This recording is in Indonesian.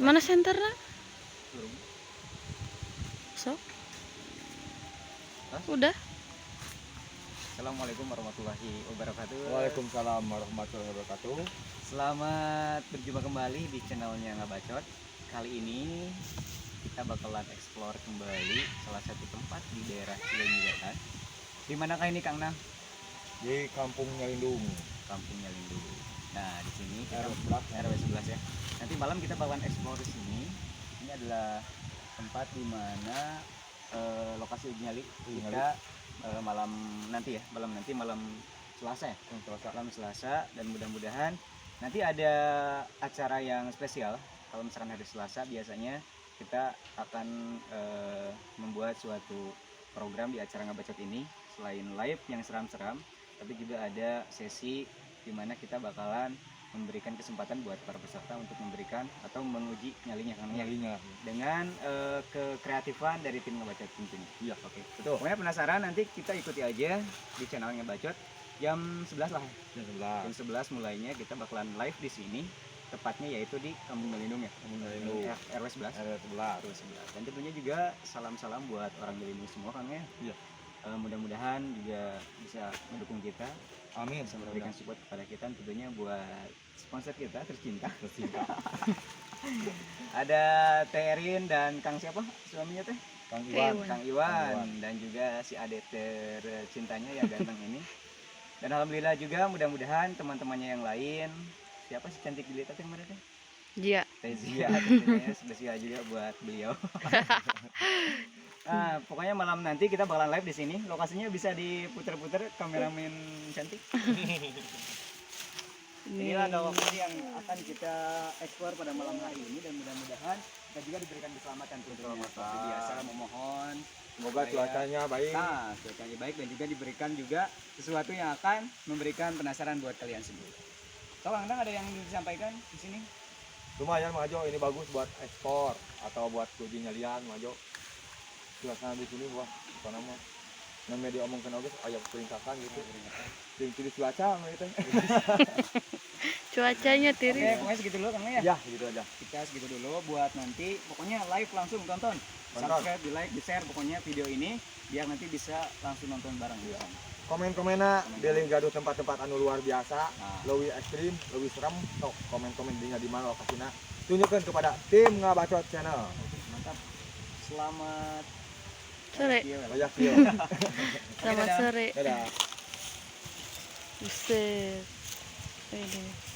Mana senternya? Sok. Udah. Assalamualaikum warahmatullahi wabarakatuh. Waalaikumsalam warahmatullahi wabarakatuh. Selamat berjumpa kembali di channelnya Ngabacot. Kali ini kita bakalan explore kembali salah satu tempat di daerah Cileunyi Wetan. Di manakah ini Kang Nang? Di Kampungnya Lindung. Kampungnya Lindung. Nah, di sini kita RW 11 ya. Nanti malam kita bakalan explore di sini. Ini adalah tempat di mana lokasi uji nyali kita malam Selasa ya. Malam Selasa, dan mudah-mudahan nanti ada acara yang spesial. Kalau misalkan hari Selasa biasanya kita akan membuat suatu program di acara Ngabacot ini. Selain live yang seram-seram, tapi juga ada sesi di mana kita bakalan memberikan kesempatan buat para peserta untuk memberikan atau menguji nyalinya dengan kekreatifan dari tim Ngabacot tentunya. Iya, Oke. Betul. Pokoknya penasaran, nanti kita ikuti aja di channel Ngabacot jam 11 lah. Jam 11 mulainya kita bakalan live di sini. Tepatnya yaitu di Kampung Lindung ya. RW 11. RW 11. Dan tentunya juga salam-salam buat orang Lindung semua Kang ya. Iya. Mudah-mudahan juga bisa mendukung kita. Amin. Bisa memberikan support kepada kita, tentunya buat sponsor kita tercinta. Ada Teh Erin dan Kang siapa suaminya teh? Kang Kang Iwan dan juga si adik tercintanya yang ganteng ini. Dan alhamdulillah juga mudah-mudahan teman-temannya yang lain. Siapa sih cantik dilihat teh kemarin teh? Iya. Teh Zia, tentunya spesial juga buat beliau. Nah, pokoknya malam nanti kita bakalan live di sini. Lokasinya bisa diputer-puter kameramen cantik. Inilah lokasi yang akan kita eksplor pada malam hari ini, dan mudah-mudahan kita juga diberikan keselamatan tentunya. Seperti biasa memohon Semoga cuacanya baik. Nah, cuacanya baik dan juga diberikan juga sesuatu yang akan memberikan penasaran buat kalian sendiri. So, Kang Dang, ada yang disampaikan di sini? Lumayan Majo, ini bagus buat ekspor atau buat uji nyalian Majo. Suasana di sini buat apa nama? Namanya diomongkan oke ayam peringkakan gitu. Pilih cuaca gitu. Cuacanya Oke, tiris. pokoknya segitu dulu Kang ya. Ya, gitu aja. Kita segitu dulu buat nanti. Pokoknya live langsung tonton. Subscribe, di like, di share pokoknya video ini biar nanti bisa langsung nonton bareng ya. Komen-komennya di link gaduh tempat-tempat anu luar biasa, Nah. lebih ekstrim, lebih serem. Sok komen-komen di mana lokasinya. Tunjukkan kepada tim Ngabacot channel. Mantap. Selamat Sore. Banyak view. Selamat sore. Dadah. Buset. Ini.